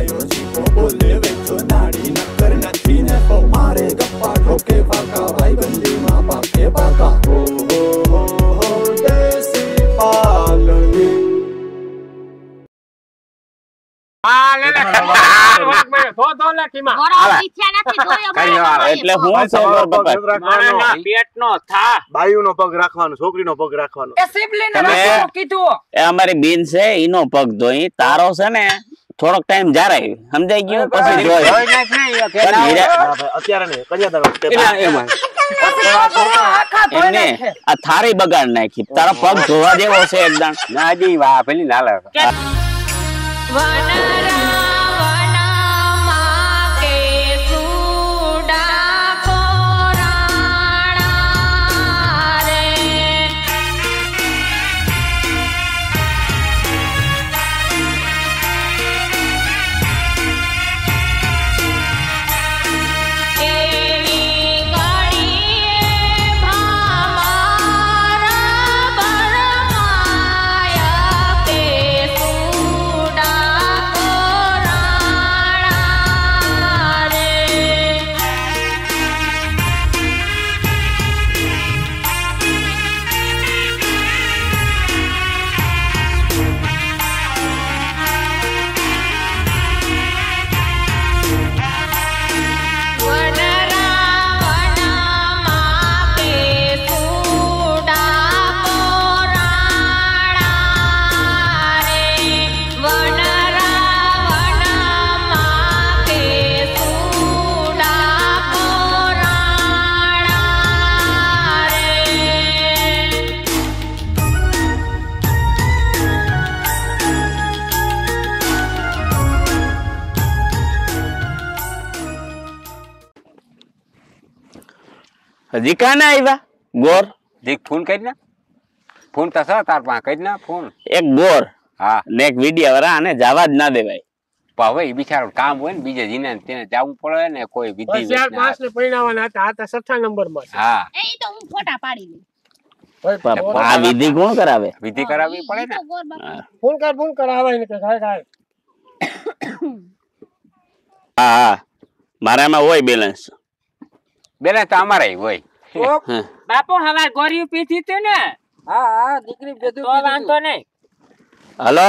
આયો જીકો બોલે વેચો નાડી નકર નથી ને તો મારે ગપ્પા ઠોકે પાકા ભાઈબંધીમાં પાકે પાકા હો દેશી પાલડી એટલે હું પેટનો થા બાયુનો પગ રાખવાનો છોકરીનો પગ રાખવાનો એ અમારી બેન છે ઈનો પગ ધોઈ તારો છે ને થોડોક ટાઈમ જારાય સમજાઈ ગયું પછી જોઈ અત્યારે ને એમને આ થારી બગાડ નાખી તારો પગ ધોવા દેવો છે એકદમ નાજી વાહ પેલી લાલ હજી કાના આવ્યા ગોર દેખ ફોન કરી ના ફોન તો છે તાર પાસે કરી ના ફોન એક ગોર હા ને એક વિડિયા વાળા આને જવા જ ના દેવાય હવે એ બિચારો કામ હોય ને બીજે જીને તેને જવું પડે ને કોઈ વિધિ ચાર પાંચ ને પરિણામના હતા આ તો 6થા નંબરમાં છે હા એ તો હું ફોટા પાડી લઈ આ વિધિ કોણ કરાવે વિધિ કરાવવી પડે ને ફોન કર આવે ને કે ખાય હા મારામાં હોય બેલેન્સ બેલે તો અમારે હોય બાપુ હવાર ગોરી પીધી તું ને હા દીકરી બેદુ તો વાંધો નહીં હાલો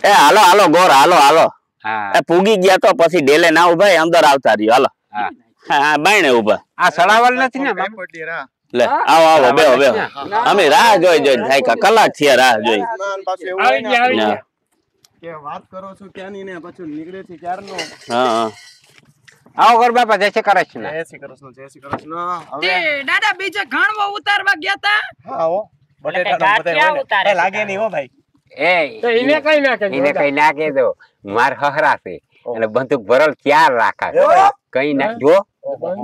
એ હાલો હાલો ગોર હાલો હાલો હા એ પૂગી ગયા તો પછી ડેલે ના ઉભા અંદર આવતા રહ્યો હાલો હા હા બાયણે ઉભા આ સડાવલ નથી ને લે આવો આવો બેહો બેહો અમે રાહ જોઈ થાય કલાક થી રાહ જોઈ આવી ગયા કે વાત કરો છો ક્યાંની ને પાછું નીકળે છે ક્યારનો હા આવો ગર બાપા જય શ્રી કૃષ્ણ જય શ્રી કૃષ્ણ તે દાદા બીજે ઘણવો ઉતારવા ગયા તા હા હો બટેટા બધા લાગે નહીં હો ભાઈ એ તો એને કઈ ના કે એને કઈ ના કે દો માર હહરા છે એટલે બંદૂક ભરલ ચાર રાખા કઈ ના જો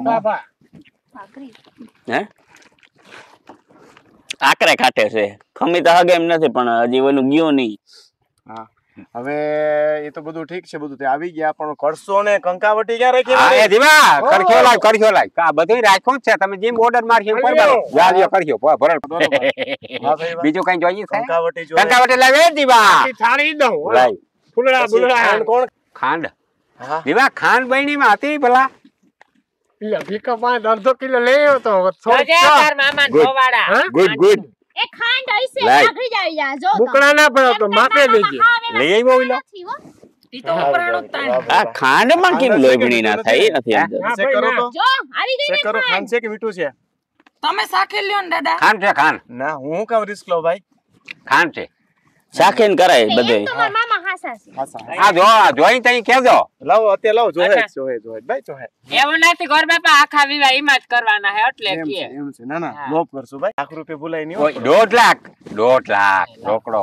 બાપા હે આકરે કાટે છે ખમી તો હગે એમ નથી પણ હજી ઓલું ગયો નહીં હા હવે એ તો બધું ઠીક છે બધું તે આવી ગયા પણ કરશો ને કંકાવટી ક્યાં રાખી હા એ ધીમા કરખ્યો લાય આ બધું રાખ્યું છે તમે જેમ ઓર્ડર મારશો પર જાજો કરખ્યો ભરલ બીજું કઈ જોઈએ છે કંકાવટી લાવે ધીમા થાળી દઉં લાય ફૂલડા બુલડા કોણ ખાંડ ધીમા ખાંડ બહેની માં હતી ભલા એટલે ભીખા પાંચ અડધો કિલો લઈ તો તાર મામા ધોવાડા ગુડ ગુડ એ ખાંડ હઈસે લાય. લાગી જાય યા જો બુકડા ના પડો તો માપે દેજે લઈ આવ્યો ઓલો ઈ તો ઉપરાણું જ તાણ આ ખાંડ માં કેમ લોહીણી ના થાય એ નથી અંદર હા ચેક કરો તો જો આવી ગઈ ચેક કરો ખાંડ છે કે મીઠું છે તમે સાખી લ્યો ને દાદા ખાંડ છે ખાંડ ના હું કામ રિસ્ક લો ભાઈ ખાંડ છે શાખીન કરાય બધે તો મારા મામા હાસા છે આ જો જોઈ તઈ કેજો લાવો અત્યારે લાવો જોહે ભાઈ જોહે એવું નથી ગોર બાપા આખા વિવાહ ઈમાં જ કરવાના હે એટલે એમ કે છે એમ છે ના ના લોપ કરશું ભાઈ ₹1 ભૂલાય નહીં ઓય 1.5 લાખ રોકડો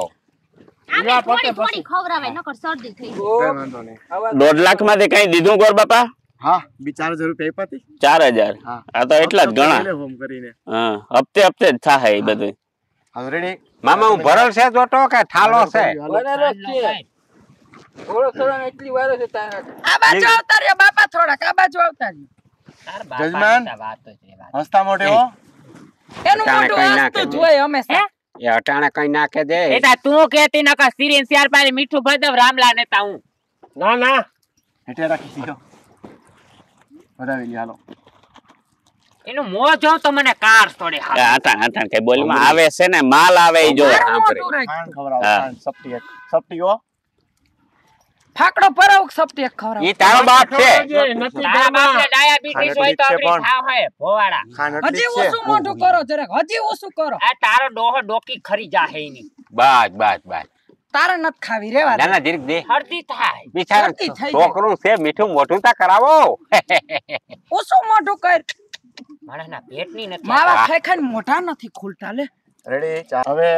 આમે થોડી ખવરાવે નકર શરદી થઈ જાય કઈ વાંધો નહીં 1.5 લાખ માંથી કઈ દીધું ગોર બાપા હા બી 4000 રૂપિયા $4000 આપ્યા હા આ તો એટલા જ ગણા ફોન કરીને હા હપ્તે હપ્તે જ થાય એ બધું હા રેડી મામા હું ભરલ છે જોટો કે થાલો છે થોડો એટલી વારો છે આ બાજુ આવતા રે બાપા થોડાક આ બાજુ આવતા રે જજમાન હસતા મોટે હો એનું મોઢું હસતું જ હોય હંમેશા એ અટાણે કઈ નાખે દે એટા તું કેતી નકા સિરીન ચાર પાણી મીઠું ભર દવ રામલા નેતા હું ના ના હેઠે રાખી દો વધાવી લ્યો હાલો એનું મોં જો તો મને કાર તોડે આટાણ કઈ બોલમાં આવે છે ને માલ આવે ઈ જો ખાંડ ખવડાવો ખાંડ સપટી ઓ ફાકડો પરાવ સપટી એક ખવરાવ ઈ તારો બાપ છે તારા બાપને ડાયાબિટીસ હોય તો આપણી થાવ હે ભોવાડા ખાંડ હજી એટલી જ ઓછું મોઢું કરો જરાક હજી ઓછું કરો આ તારો ડોહો ડોકી ખરી જાહે એની બસ તારે નત ખાવી રેવા દે નાના ધીરક દે હરદી થાય બિચારા શરદી થઈ ગઈ. છોકરું છે મીઠું મોઢું તા કરાવો ઓછું મોઢું કર માણસના પેટની નથી માવા ખાઈ ખાઈને મોઢા નથી ખુલતા લે રેડી હવે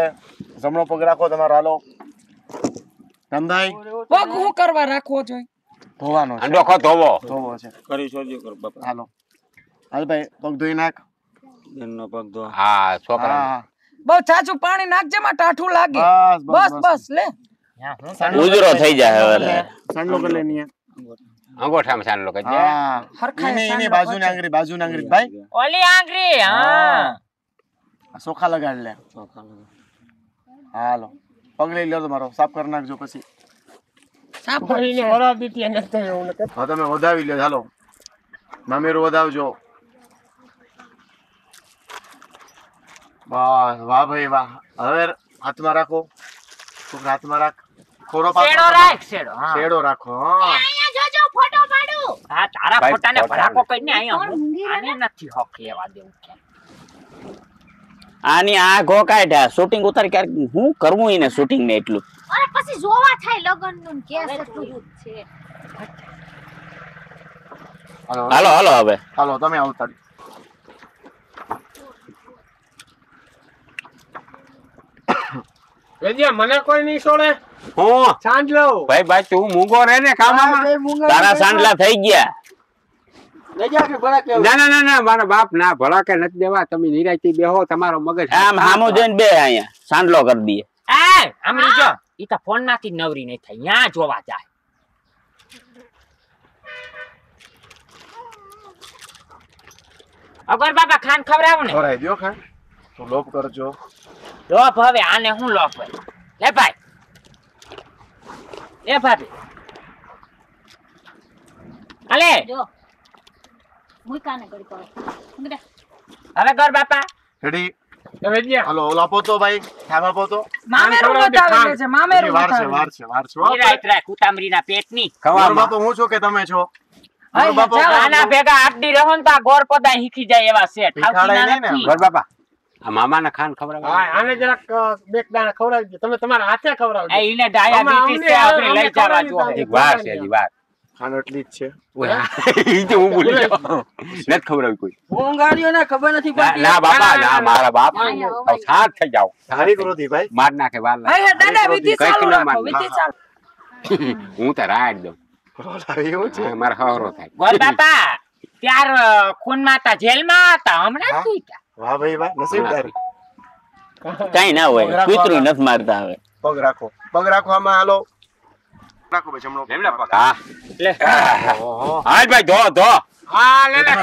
જમણો પગ રાખો તમારો હાલો ધમદાઈ પગ હું કરવા રાખવો જોઈએ ધોવાનો છે અંડોખો ધોવો ધોવો છે કરી સોજો કર બાપા હાલો હાલ ભાઈ પગ ધોઈ નાખ એનો પગ દો હા છોકરા હા બહુ ચાચુ પાણી નાખજે માં ટાઠું લાગે બસ બસ લે ત્યાં હું ઉજરો થઈ જાય હવે સાંડલો કરી લેની અંગોઠામાં સાનલો કઈ હા હરખાય એની બાજુની આંગળી ભાઈ ઓલી આંગળી હા સોખા લગાડ લે હાલો પગ લઈ લ્યો તમારો સાફ કરી નાખજો પછી સાફ હા તમે વધાવી લ્યો હાલો મામેરું વધાવજો બસ વાહ ભાઈ વાહ હવે હાથમાં રાખો છોકરા હાથમાં રાખ ખોરો શેડો રાખ શેડો હા શેડો રાખો હા અહીંયા જોજો ફોટો પાડું હા તારા ભાઈ, ફોટાને ફોટા ભડાકો ને. કરીને અહીંયા આને નથી હક લેવા દેવું કે આની આ ઘો કાઢ્યા શૂટિંગ ઉતારી ક્યારેક હું કરવું એને શૂટિંગ ને એટલું અરે પછી જોવા થાય લગન નું કેસ એટલું છે હાલો હાલો હવે હાલો તમે આવતા મને કોઈ નહીં છોડે હું સાંજ લો ભાઈ તું મૂંગો રહે ને કામમાં તારા સાંડલા થઈ ગયા ના મારા બાપ ના ભલા કે નથી દેવા તમે નિરાયતી બેહો તમારો મગજ આમ હામો જોઈને બે અહીંયા સાંડલો કરી દઈએ આમ જો ઈ તો ફોન નાથી નવરી નહીં થાય ન્યા જોવા જાય અગર બાબા ખાન ખવડાવો ને ખવડાવી દ્યો ખાન તો લોપ કરજો લોપ હવે આને હું લોપ હોય લે ભાઈ લે ભાભી અલે જો મુઈકાને કરી કરો હવે ગર બાપા રેડી હાલો ઓલો આપો તો ભાઈ ખાવા આપો તો મામેરું બતાવે છે મામેરું વાર છે બતાવે વાર છે નિરાયત રાખ ઉતામરીના પેટની ગોર બાપો હું છું કે તમે છો ગોર બાપો આના ભેગા આટડી રહો ને તો આ ગોર પદા શીખી જાય એવા છે શીખાડાય નહીં ને. ઘર બાપા આ મામાના ખાન ખબર આને જરાક બે દાણા ખવડાવી દો તમે તમારા હાથે ખવડાવજો એ ઈને ડાયાબિટીસ છે આપણે લઈ જવા જો એક વાર છે હજી વાર ખાન એટલી જ છે ઈ તો હું ભૂલી ગયો નથી ખબર કોઈ ઊંઘાડીઓને ખબર નથી ના બાપા ના મારા બાપ સાથ થઈ જાઓ સારી ક્રોધી ભાઈ માર નાખે વાર હે દાદા વિધિ કઈ ચાલુ કિલો રાખો માર વિધિ ચાલુ હું તો રાડ દઉં એવું છે મારા ખવરો થાય ગોર બાપા ત્યાર ખૂનમાં હતા જેલમાં હતા હમણાં શું હતા વાહ ભાઈ વાહ નસીબદારી કઈ ના હોય કૂતરું નથી મારતા હવે પગ રાખો આમાં હાલો રાખો ભાઈ જમણો એમને પગ હા લે ઓહો હાલ ભાઈ ધો ધો હા લે લે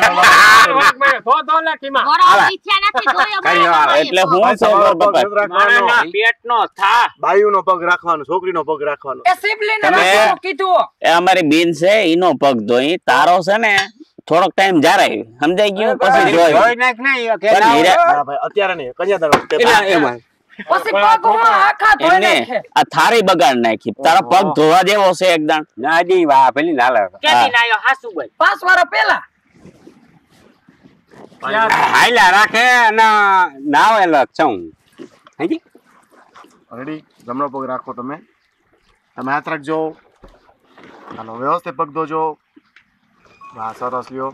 ધો લે કીમાં ગોરા વિથ્યા નથી જોયો કઈ વાર. એટલે હું છે ગોર બાપા મારાના પેટનો થા બાયુનો પગ રાખવાનો છોકરીનો પગ રાખવાનો એ સિબલીને તમે- રાખવાનું કીધું એ અમારી બેન છે ઈનો પગ ધોઈ તારો છે ને થોડોક ટાઈમ જારાય સમજાઈ ગયું પછી જોઈ ધોઈ નાખ ને એ કે પણ ના હોય. હીરા- ના ભાઈ અત્યારે નહીં કન્યાદાન વખતે એલા એમાં પછી પગ હું આખા ધોઈ એમને નાખે આ થાળી બગાડ નાખી તારા પગ ધોવા દેવો છે એકદમ નાડી વાહ પેલી ના લાગે કેદી ના આયો હાસુ બોલ 5 વર્ષ પહેલા હાઈલા રાખે અને નાવેલો છું હાજી રેડી જમણો પગ રાખો તમે હાથ રાખજો હાલો વ્યવસ્થિત પગ ધોજો હા સરસ લ્યો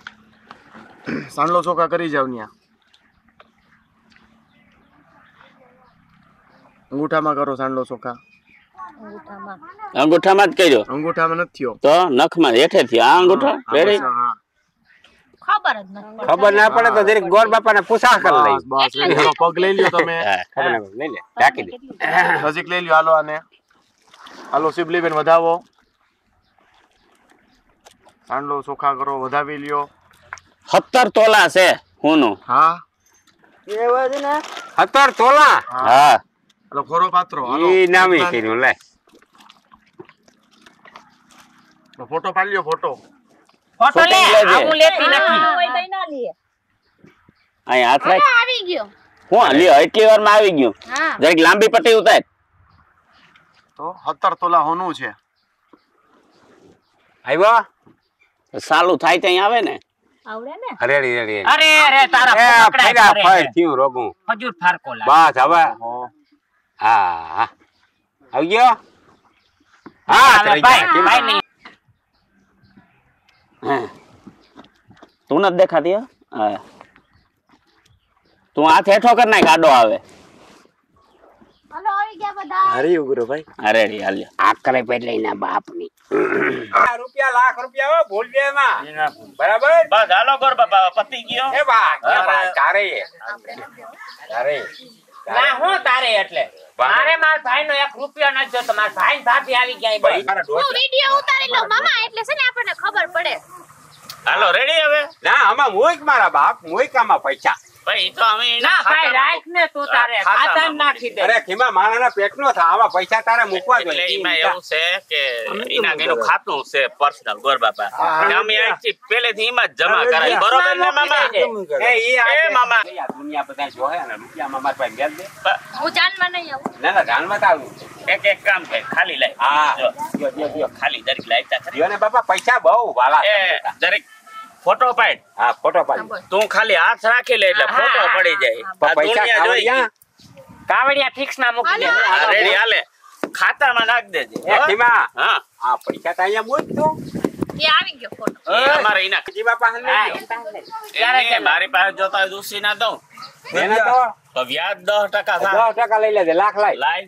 સાંડલો ચોખા કરી જાવ ન્યા અંગૂઠામાં કરો સાંડલો ચોખા અંગૂઠામાં જ કર્યો અંગૂઠામાં નથી થયો તો નખમાં હેઠે થી આ અંગૂઠો રેડી હા ખબર જ નથી ખબર ના પડે તો જરીક ગોર બાપા ને પૂછા કરી લઈ બસ રેડી હાલો પગ લઈ લ્યો તમે ખબર ના પડે લઈ લે ઢાંકી દે નજીક લઈ લ્યો હાલો આને હાલો શિબલીબેન વધાવો સાંડલો ચોખા કરો વધાવી લ્યો 17 તોલા છે હુંનું હા 17 તોલા હા હાલો ખોરો પાત્રો હાલો ઈ નામી કર્યું લે ફોટો પાડી લ્યો ફોટો. ફોટો લે લેજે. હું લેતી નથી હોય તો ના લે. અહીં હાથ રાખ. આવી ગયો. હું લ્યો એટલી વારમાં આવી ગયું. હા. જરીક લાંબી પટ્ટી ઉતાર. તો 17 તોલા હોનું છે. આવ્યો સાલું થાય ત્યાં આવે ને. આવડે ને. રેડી અરે તારા એ પકડાય ફેરા ફેર થયું રોગું ખજૂર ફારકો લાગે બસ હવે હા આવી ગયો હા હવે ભાઈ નહીં તું નથી દેખાતી હો? હા. તું હાથ હેઠો કર નાખ આડો આવે. હાલો આવી ગયા બધા. હરી ઉગરો ભાઈ. અરે રી હાલ્યો. આકરે પેટલીના બાપની રૂપિયા લાખ રૂપિયા હો ભૂલ દે એમાં બરાબર બસ હાલો ગોર બાપા પતી ગયો. એ બા તારે ના હું તારે એટલે મારે મારા ભાઈનો 1 રૂપિયો નથી જોતો મારા ભાઈ ભાભી આવી ગયા ભાઈ હું વિડિયો ઉતારી લઉં મામા એટલે છે ને આપણને ખબર પડે. હાલો રેડી હવે. ના આમાં મોઈક મારા બાપ મોઈક આમાં પૈસા ભાઈ તો અમે ના ભાઈ રાખ ને તું તારે ખાતા નાખી દે અરે ખીમા મારાના પેટનો થા આમાં પૈસા તારે મૂકવા એટલે જોઈએ એમાં એવું છે કે એના કઈનું ખાતું છે પર્સનલ ગોર બાપા. અને અમે અહીંથી પહેલેથી એમાં જ જમા કરાવી. બરોબર ને મામા? એ એ મામા. આ દુનિયા બધા જોહે ને રૂપિયામાં મારા ભાઈ મેલ દે હું જાનમાં નહીં આવું. ના જાણમાં તો આવું એક કામ કર ખાલી લાય. હા જો ખાલી જરીક લાયતા ખરી. જો ને બાપા પૈસા બહુ વાલા એ જરીક ફોટો પાડ. હા ફોટો પાડી તું ખાલી હાથ રાખી લે એટલે ફોટો પડી જાય. આ પૈસા દુનિયા જોઈ ગઈ. કાવડિયા ફિક્સ માં મૂકી દે આ રેડી હાલે. ખાતામાં નાખ દેજે. એ ખીમા હા આ પૈસા તો અહીંયા મૂક તું એ આવી ગયો ફોટો. એ અમારે એના જી બાપા હને એને મારી પાસે જોતા હોય દૂસરી ના દઉં એને તો તો વ્યાજ 10% થાય. 10% લઈ લેજે લાખ લાય લાય.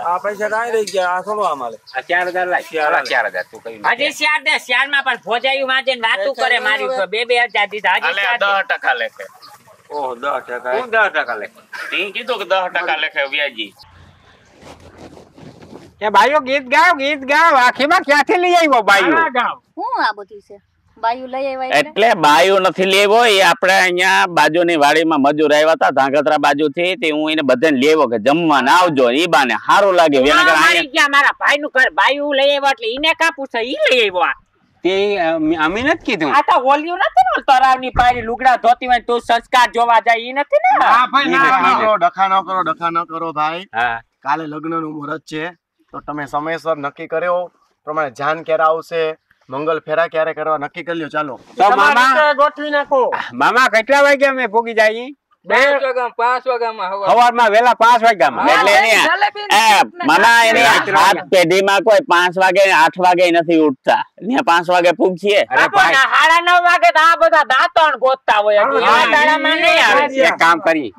આ પૈસા કાંઈ રહી ગયા આ થોડું આમાં આ 4000 લાય 4000 તું કહી હજી શિયાર દે શિયાર માં પણ ભોજાયું વાંચે ને વાતું કરે મારી ઉપર 2-2000 દીધા હજી હાલે શિયાર દે. 10% લેખે. ઓહો 10%. હું 10% લે તી કીધું કે 10% લેખે વ્યાજી. એ ભાઈઓ ગીત ગાવ આખીમાં ક્યાંથી લઈ આવ્યો ભાઈઓ હું આ બધું છે બાયુ લઈ આવ્યા એટલે બાયુ નથી લેવો એ આપણે અહીંયા બાજુની વાડીમાં મજૂર આવ્યા હતા ધાંગધ્રા બાજુથી તે હું એને બધાને લેવો કે જમવા ના આવજો ઈ બાને સારું લાગે. ના, મારી ગયા મારા ભાઈ નું ઘર બાયું લઈ આવ્યો એટલે ઈને કા પૂછે ઈ લઈ આવ્યો આ. તે અમે નથી કીધું આ તો હોલિયું નથી ને તરાવની પાયરી લુગડા ધોતી હોય તું સંસ્કાર જોવા જાય ઈ નથી ને હા ભાઈ ડખા ન કરો ભાઈ. હા કાલે લગ્નનું મુહૂર્ત છે તો તમે સમયસર નક્કી કર્યો પ્રમાણે જાન ક્યારે આવશે મંગલ ફેરા ક્યારે કરવા નક્કી કરી લ્યો. ચાલો તો મામા ગોઠવી નાખો. મામા કેટલા વાગ્યા અમે ભોગી જાય 5 વાગ્યામાં સવારમાં વેલા 5 વાગ્યામાં એટલે મામા એની હાથ પેઢીમાં કોઈ 5 વાગે 8 વાગે નથી ઉઠતા. ત્યાં 5 વાગે પૂછીએ. અરે ભાઈ 9:30 વાગે તો આ બધા દાંતણ ગોતતા હોય હજી આ દાડામાં નહીં આવે. એક કામ કરી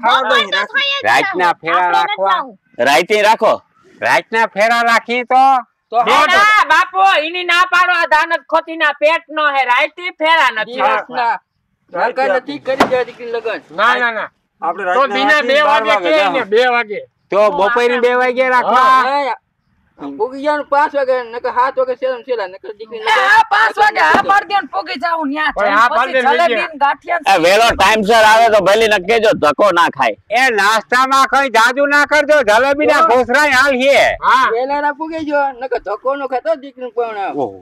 રાતના ફેરા રાખવા રાઈતી રાખો. રાતના ફેરા રાખી તો ના બાપુ ઈની ના પાડો આ દાનત ખોતી ના પેટ નો હે રાઈતી ફેરા નથી ના આપણે તો દિને 2 વાગે કે ને 2 વાગે તો બપોરે 2 વાગે રાખવા 5 વાગે નકર 7 વાગે સેલા નકર દીકરી 5 વાગે આ પાડ્યાન પોગી જાઉં ન્યા પછી જલેબી ગાંઠિયા વેલો ટાઈમસર આવે તો ભલે ન કેજો ધક્કો ના ખાય. એ નાસ્તામાં કઈ જાજુ ના કરજો જલેબી ના ઘોસરાય હાલ છે વેલારા પોગી જો નકર ધક્કો નો ખાતો દીકરી પણ ઓહો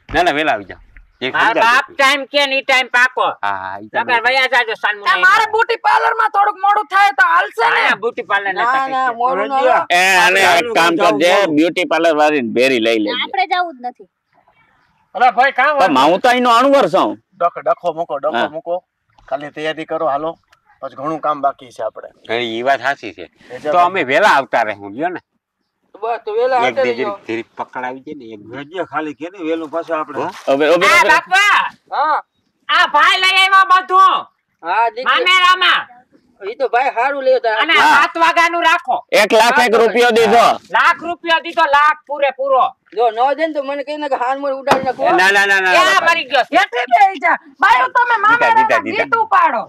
ના વેલા આવી જા મારા બાપ ટાઈમ કે ની ટાઈમ પાકો હા નકર વયા જાજો સાનમુ નહીં મારે બ્યુટી પાર્લર માં થોડુંક મોડું થાય તો હાલશે ને આ બ્યુટી પાર્લર ને ના મોડું ન એ અને એક કામ કરજે બ્યુટી પાર્લર વાળીને ભેરી લઈ લેજે. આપણે જવું જ નથી. અરે ભાઈ કામ પણ હું તો અહીંનો અણવર છું. ડખો મૂકો ખાલી તૈયારી કરો હાલો પછી ઘણું કામ બાકી છે આપણે. એ વાત સાચી છે તો અમે વેલા આવતા રહું લ્યો ને બસ તો વેલા એક ધીરે પકડાવી છે ને એક ભેજ્યો ખાલી કે ને વેલું પાછું આપણે હવે આ બાપા હા આ ભાઈ લઈ આવ્યો બધું હા દીકરી મામેરામાં ઈ તો ભાઈ હારું લેતો અને 7 વાગ્યાનું રાખો 1 લાખ 1 રૂપિયો દીધો. લાખ રૂપિયા દીધો લાખ પૂરેપૂરો જો ન દે ને તો મને કહી ને કે હાન મોર ઉડાડી નાખો ના એ મરી ગયો હેઠે બેહી જા બાયો તમે મામેરાના ગીત ઉપાડો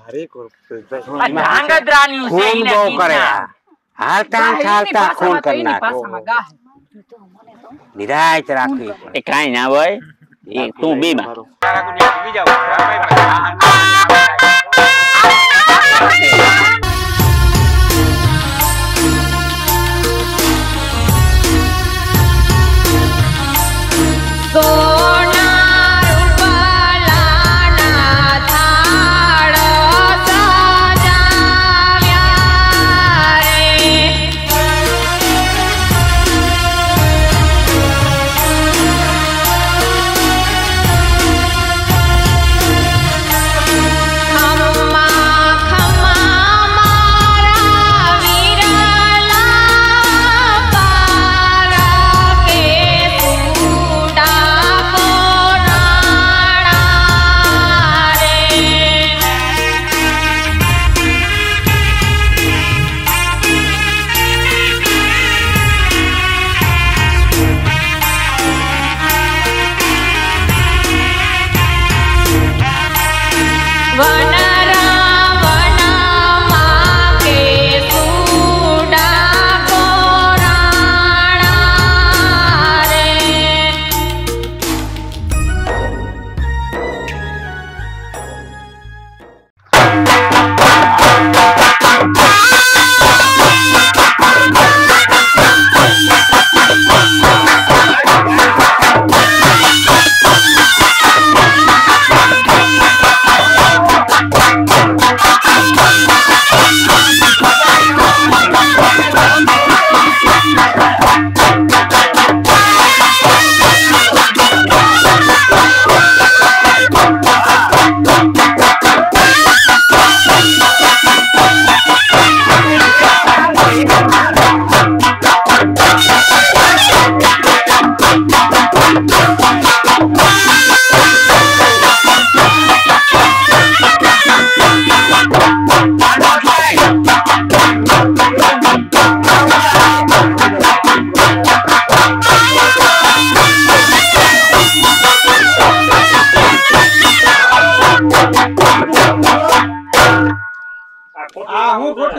ધાંગધ્રાની છે ખૂન ઈને બહુ ગીત કરે ના. હાલતા ખૂન કરી નાખો નિરાયત રાખવી એ કાઈ ના હોય એ તું બીમાં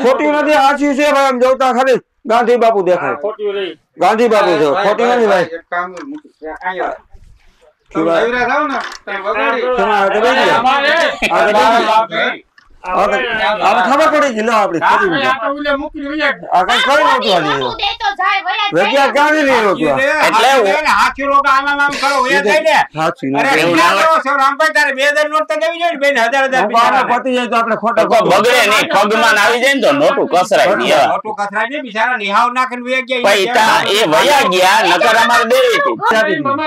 ખોટી નથી સાચી છે ભાઈ આમ જોતા ખાલી ગાંધી બાપુ દેખાય ખોટી રહી ગાંધી બાપુ છે ખોટી નથી ભાઈ ખબર પડી ગઈ લો આપડી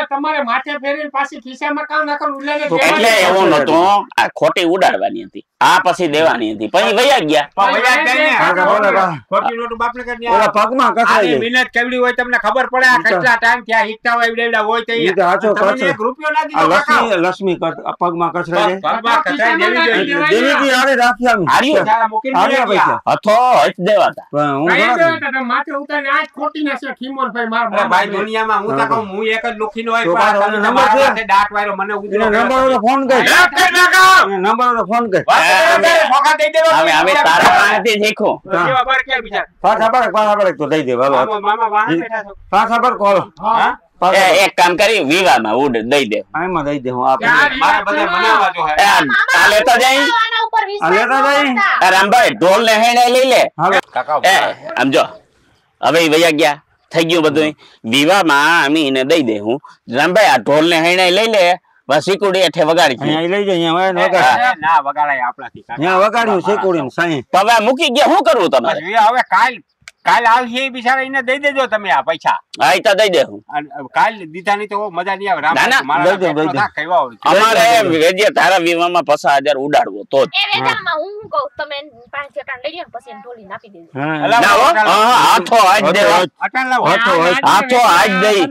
તમારે માથે ફેરી પાછી ખિસ્સામાં કામ નાખો એટલે એવું નતું આ ખોટી ઉડાડવાની હતી આ પછી દેવાની હતી પછી વયા ગયા પગમાં કસાઈ મહેનત કેવડી હોય તમને ખબર પડે આ કેટલા ટાઈમ ત્યાં હિકતા હોય એવડા હોય તો તમને 1 રૂપિયો ના દીધો લક્ષ્મી પગમાં કચરાઈ પગમાં કસાઈ દેવી જોઈએ દેવી આરે રાખી આમ હાર્યો હથો હચ દેવાતા માથે ઉતારીને આ ખોટી ના છે ખીમોન ભાઈ માર ભાઈ દુનિયામાં હું તો કહું હું એક જ લુખીનો હોય નંબર છે દાટ વાળો મને ઉધરો નંબર ફોન કર નંબર ફોન કર ફોકા દઈ દેવા હવે તારા પાસેથી શીખો કેવા બર કે બિચાર પાછા પર તો દઈ દે બાબા મામા વાહ બેઠા છો પાછા પર કોલ એક કામ કરી વિવાહમાં ઉડ દઈ દે આમાં દઈ દે હું આપણે મારા બધા બનાવવા જો હે આ લેતા જાય રામભાઈ ઢોલ ને હેણે લઈ લે આમ જો હવે વયા ગયા થઈ ગયું બધું વિવાહમાં અમે એને દઈ દે હું રામભાઈ આ ઢોલ ને હેણે લઈ લે સિકુડી એઠે વગાડી અહીંયા લઈ જાય ના વગાડાય આપણાથી અહીંયા વગાડ્યું સિકુડી સાઈ હવે મૂકી ગયા શું કરવું તમારે હવે કાલ આવશે એ બિચારા એને દઈ દેજો તમે આ પૈસા હા ઈ તો દઈ દે હું કાલ દીધા નહીં તો મજા નહીં આવે અમારે વેજે તારા વિવાહમાં 50,000 ઉડાડવો તો જ હાથો આજ દેવા હાથો આજ દઈ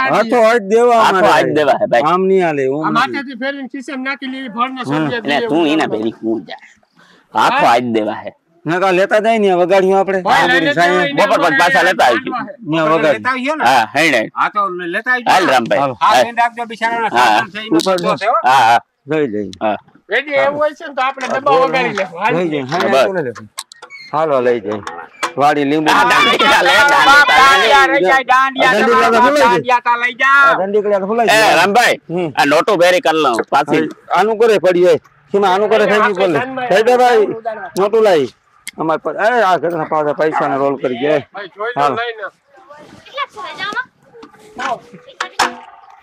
હાથો આજ દેવા હાથો આજ દેવા હે ભાઈ આમ નહીં હાલે માથેથી ફેરીને ખિસ્સામાં નાખી લેવી ભરને સોડિયા એટલે તું એના ભેરી હું જા હાથો આજ દેવા હે નકા લેતા જાય ને વગાડ્યું આપણે બપોર પછી પાછા લેતા આવી હા હેણે હા તો લેતા આવી હાલ રામભાઈ હા બેન રાખજો બિચારાના સામાન છે એનો બધો છે હા લઈ જઈ હા વેજી એવું હોય છે ને તો આપણે ડબ્બા વગાડી લેવું લઈ જઈ હાલો લઈ જઈ વાડી લીંબુ રામભાઈ આ નોટો ભેરી કરી લઉં પાછી આનું કરે પડી હોય સીમા આનું કરે થઈ ગયું થઈ દે ભાઈ નોટું લાવી અમારે આ ઘરના પાછા પૈસા ને રોલ કરી ગયા હાલ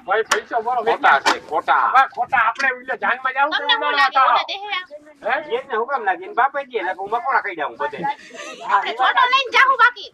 ભાઈ પૈસા બોલો ખોટા છે ખોટા ખોટા આપણે એટલે જાનમાં જાવું તો એને હુકમ લાગીને બાપે દે એટલે હું મકોડા ખાઈ જાઉં બધે આપણે છોટો લઈને જાવું બાકી